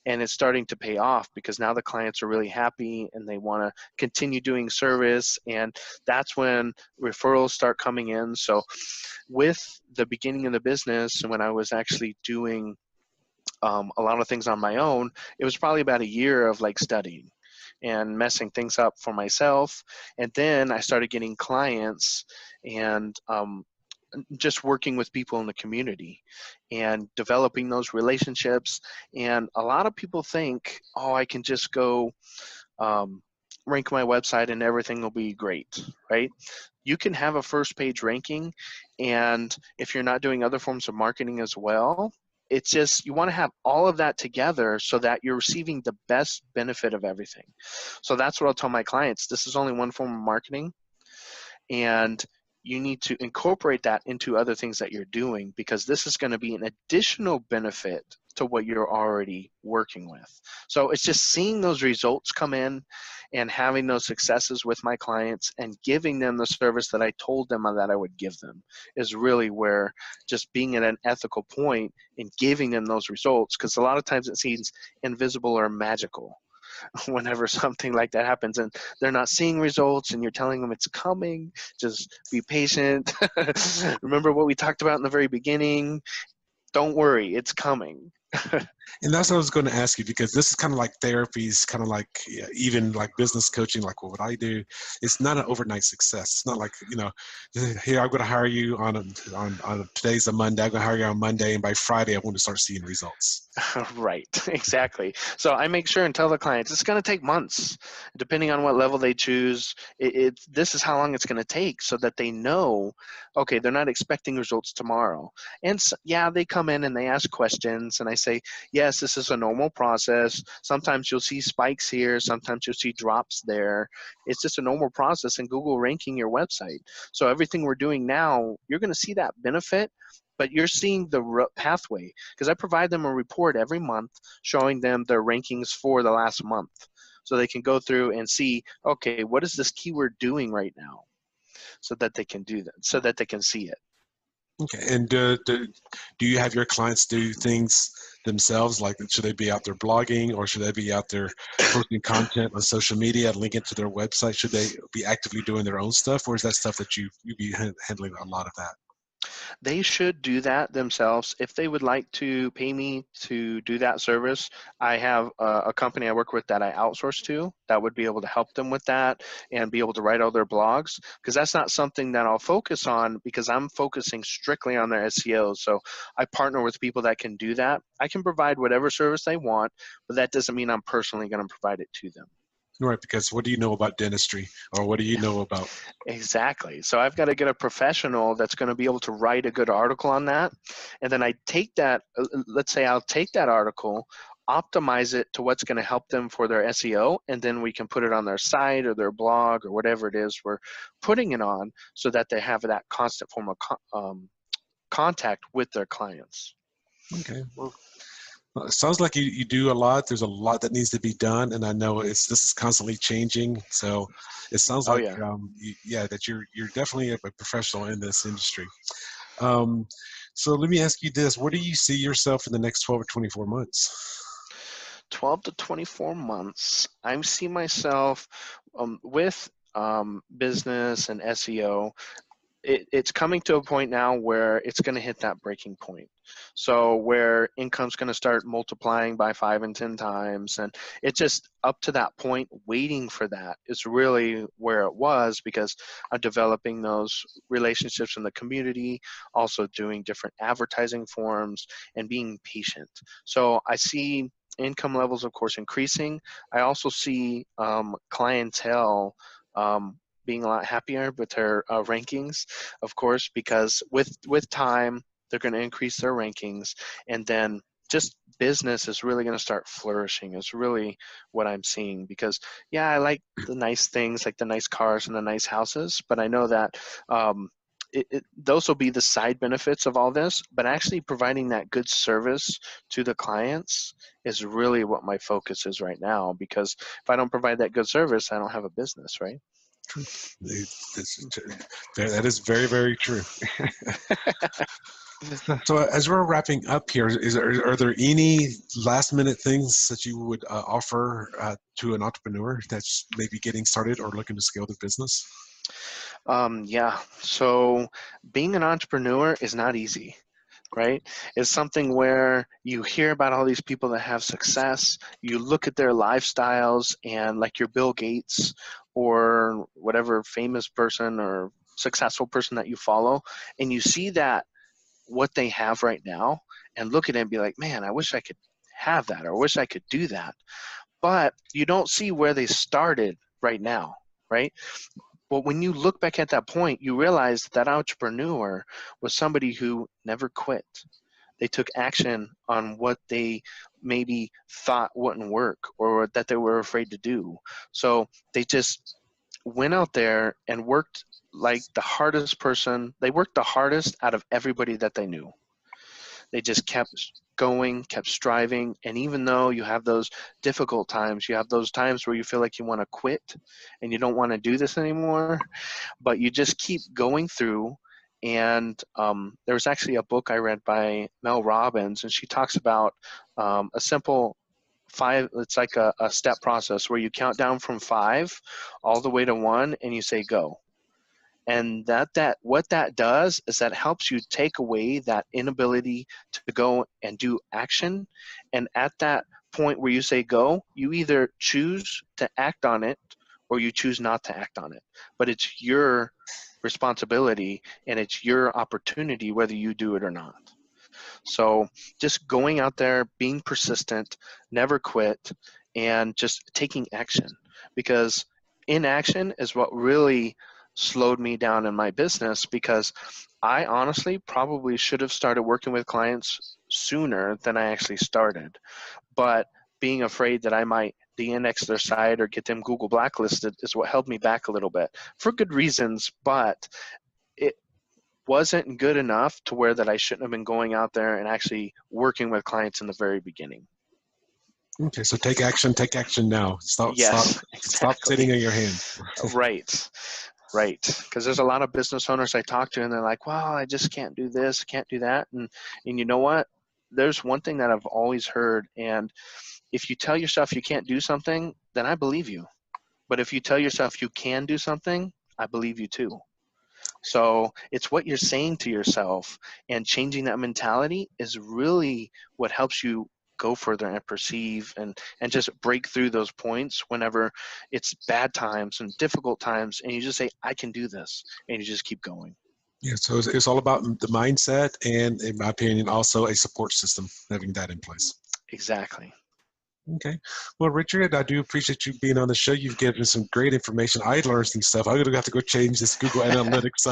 and it's starting to pay off, because now the clients are really happy and they want to continue doing service, and that's when referrals start coming in. So with the beginning of the business, when I was actually doing a lot of things on my own, it was probably about a year of like studying and messing things up for myself. And then I started getting clients and just working with people in the community and developing those relationships. And a lot of people think, oh, I can just go rank my website and everything will be great, right? You can have a first page ranking, and if you're not doing other forms of marketing as well, it's just, you want to have all of that together so that you're receiving the best benefit of everything. So that's what I'll tell my clients. This is only one form of marketing, and you need to incorporate that into other things that you're doing, because this is going to be an additional benefit to what you're already working with. So it's just seeing those results come in and having those successes with my clients and giving them the service that I told them that I would give them is really where just being at an ethical point and giving them those results, because a lot of times it seems invisible or magical whenever something like that happens and they're not seeing results and you're telling them it's coming, just be patient. Remember what we talked about in the very beginning. Don't worry, it's coming. And that's what I was going to ask you, because this is kind of like therapies, kind of like, yeah, even like business coaching, like what would I do? It's not an overnight success. It's not like, here, I'm going to hire you on today's a Monday. I'm going to hire you on Monday, and by Friday, I want to start seeing results. Right, exactly. So I make sure and tell the clients it's going to take months, depending on what level they choose. This is how long it's going to take, so that they know, okay, they're not expecting results tomorrow. And so, yeah, they come in and they ask questions, and I say, yes, this is a normal process. Sometimes you'll see spikes here, sometimes you'll see drops there. It's just a normal process in Google ranking your website. So everything we're doing now, you're going to see that benefit, but you're seeing the pathway, because I provide them a report every month showing them their rankings for the last month. So they can go through and see, okay, what is this keyword doing right now? So that they can do that, so that they can see it. Okay. And do you have your clients do things themselves? Like, should they be out there blogging, or should they be out there posting content on social media, link it to their website? Should they be actively doing their own stuff, or is that stuff that you be handling a lot of that? They should do that themselves. If they would like to pay me to do that service, I have a company I work with that I outsource to that would be able to help them with that and be able to write all their blogs, because that's not something that I'll focus on, because I'm focusing strictly on their SEO. So I partner with people that can do that. I can provide whatever service they want, but that doesn't mean I'm personally going to provide it to them. Right, because what do you know about dentistry, or what do you know about? Exactly. So I've got to get a professional that's going to be able to write a good article on that. And then I take that, let's say I'll take that article, optimize it to what's going to help them for their SEO, and then we can put it on their site or their blog or whatever it is we're putting it on, so that they have that constant form of contact with their clients. Okay, well, it sounds like you do a lot. There's a lot that needs to be done, and I know this is constantly changing. So it sounds Oh, like, yeah. yeah, that you're definitely a professional in this industry. Um, so let me ask you this: where do you see yourself in the next 12 or 24 months? 12 to 24 months, I see myself with business and SEO. It's coming to a point now where it's going to hit that breaking point. So where income's going to start multiplying by 5 and 10 times. And it's just up to that point, waiting for that is really where it was, because I'm developing those relationships in the community, also doing different advertising forums and being patient. So I see income levels, of course, increasing. I also see clientele being a lot happier with her rankings, of course, because with time, they're going to increase their rankings, and then just business is really going to start flourishing is really what I'm seeing. Because yeah, I like the nice things, like the nice cars and the nice houses, but I know that those will be the side benefits of all this, but actually providing that good service to the clients is really what my focus is right now, because if I don't provide that good service, I don't have a business, right? True. That is very, very true. So as we're wrapping up here, are there any last minute things that you would offer to an entrepreneur that's maybe getting started or looking to scale their business? Yeah, so being an entrepreneur is not easy, right? It's something where you hear about all these people that have success, you look at their lifestyles, and like your Bill Gates or whatever famous person or successful person that you follow, and you see that what they have right now and look at it and be like, man, I wish I could have that, or wish I could do that. But you don't see where they started right now, right? But when you look back at that point, you realize that entrepreneur was somebody who never quit. They took action on what they maybe thought wouldn't work or that they were afraid to do. So they just went out there and worked like the hardest person. They worked the hardest out of everybody that they knew. They just kept going, kept striving. And even though you have those difficult times, you have those times where you feel like you want to quit and you don't want to do this anymore, but you just keep going through. And there was actually a book I read by Mel Robbins, and she talks about a simple it's like a step process where you count down from 5 all the way to 1 and you say go. And what that does is that helps you take away that inability to go and do action. And at that point where you say go, you either choose to act on it or you choose not to act on it. But it's your responsibility and it's your opportunity whether you do it or not. So just going out there, being persistent, never quit, and just taking action. Because inaction is what really slowed me down in my business, because I honestly probably should have started working with clients sooner than I actually started. But being afraid that I might de-index their site or get them Google blacklisted is what held me back a little bit, for good reasons, but it wasn't good enough to where that I shouldn't have been going out there and actually working with clients in the very beginning. Okay, so take action now. Stop sitting on your hand. Right. Because there's a lot of business owners I talk to and they're like, well, I just can't do this, can't do that. And you know what? There's one thing that I've always heard, and if you tell yourself you can't do something, then I believe you. But if you tell yourself you can do something, I believe you too. So it's what you're saying to yourself, and changing that mentality is really what helps you go further and perceive and just break through those points whenever it's bad times and difficult times, and you just say, I can do this, and you just keep going. Yeah, so it's all about the mindset and, in my opinion, also a support system, having that in place. Exactly. Okay. Well, Richard, I do appreciate you being on the show. You've given some great information. I learned some stuff. I'm going to have to go change this Google Analytics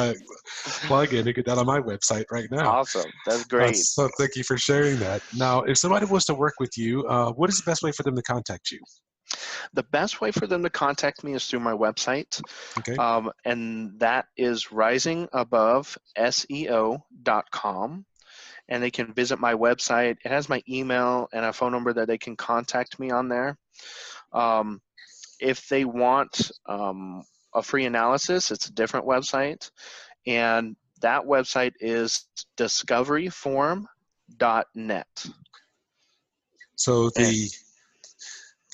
plugin to get that on my website right now. Awesome. That's great. So thank you for sharing that. Now, if somebody wants to work with you, what is the best way for them to contact you? The best way for them to contact me is through my website. Okay. And that is risingaboveseo.com. And they can visit my website. It has my email and a phone number that they can contact me on there. If they want a free analysis, it's a different website. And that website is discoveryform.net. So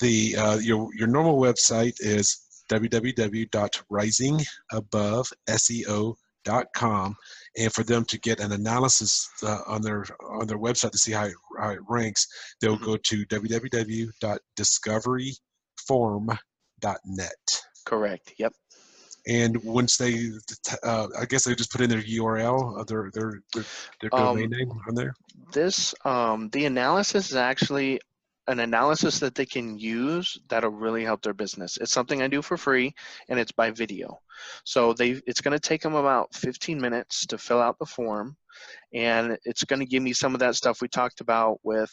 your normal website is www.risingaboveseo.com, and for them to get an analysis on their website to see how it ranks, they'll go to www.discoveryform.net. Correct. Yep. And once they, I guess they just put in their URL, their domain name on there. The analysis is actually an analysis that they can use that'll really help their business. It's something I do for free, and it's by video. So it's going to take them about 15 minutes to fill out the form, and it's going to give me some of that stuff we talked about with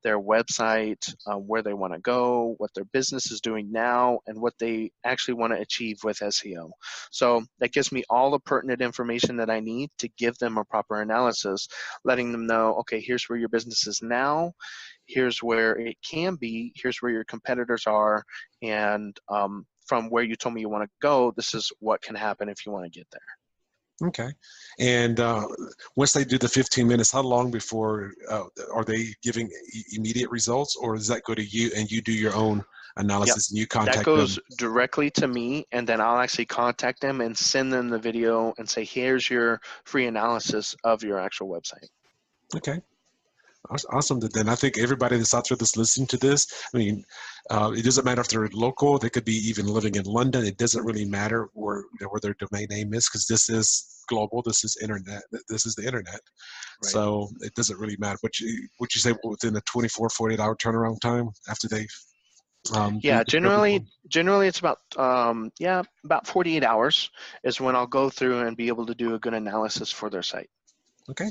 their website, where they want to go, what their business is doing now, and what they actually want to achieve with SEO. So that gives me all the pertinent information that I need to give them a proper analysis, letting them know, okay, here's where your business is now, here's where it can be, here's where your competitors are, and from where you told me you want to go, this is what can happen if you want to get there. Okay. And once they do the 15 minutes, how long before are they giving immediate results, or does that go to you and you do your own analysis? Yep. And you contact them? That goes directly to me, and then I'll actually contact them and send them the video and say, here's your free analysis of your actual website. Okay. Awesome. Then I think everybody that's out there that's listening to this, I mean, it doesn't matter if they're local, they could be even living in London. It doesn't really matter where their domain name is, because this is global. This is internet. This is the internet. Right. So it doesn't really matter. Would you say within the 24, 48 hour turnaround time after they've generally it's about 48 hours is when I'll go through and be able to do a good analysis for their site. Okay.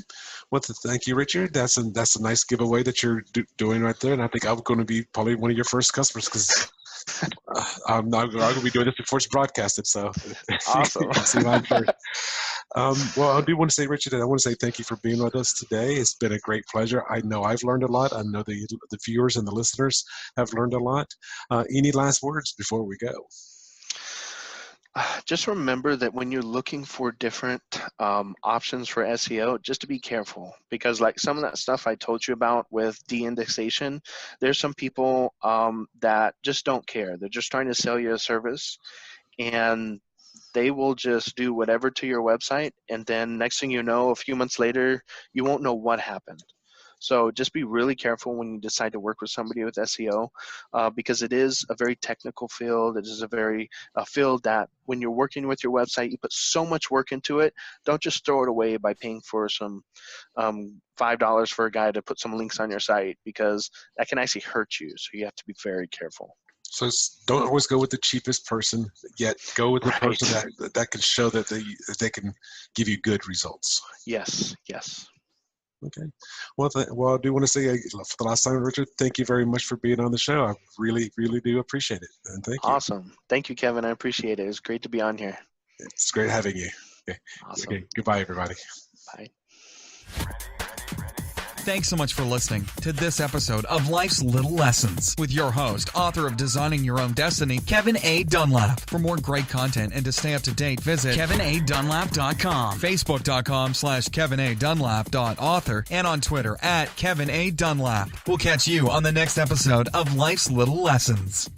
Well, thank you, Richard. That's a nice giveaway that you're doing right there. And I think I'm going to be probably one of your first customers, because I'm going to be doing this before it's broadcasted. So awesome. see mine first. Well, I do want to say, Richard, I want to say thank you for being with us today. It's been a great pleasure. I know I've learned a lot. I know the viewers and the listeners have learned a lot. Any last words before we go? Just remember that when you're looking for different options for SEO, just to be careful, because like some of that stuff I told you about with de-indexation, there's some people that just don't care. They're just trying to sell you a service, and they will just do whatever to your website, and then next thing you know, a few months later, you won't know what happened. So just be really careful when you decide to work with somebody with SEO, because it is a very technical field. It is a field that when you're working with your website, you put so much work into it. Don't just throw it away by paying for some $5 for a guy to put some links on your site, because that can actually hurt you. So you have to be very careful. So don't always go with the cheapest person, yet go with the person that can show that they can give you good results. Yes, yes. Okay. Well, I do want to say for the last time, Richard, thank you very much for being on the show. I really, really do appreciate it. And thank you. Awesome. Thank you, Kevin. I appreciate it. It was great to be on here. It's great having you. Okay. Awesome. Okay. Goodbye, everybody. Bye. Thanks so much for listening to this episode of Life's Little Lessons with your host, author of Designing Your Own Destiny, Kevin A. Dunlap. For more great content and to stay up to date, visit kevinadunlap.com, facebook.com/kevinadunlap.author, and on Twitter @Kevin A. Dunlap. We'll catch you on the next episode of Life's Little Lessons.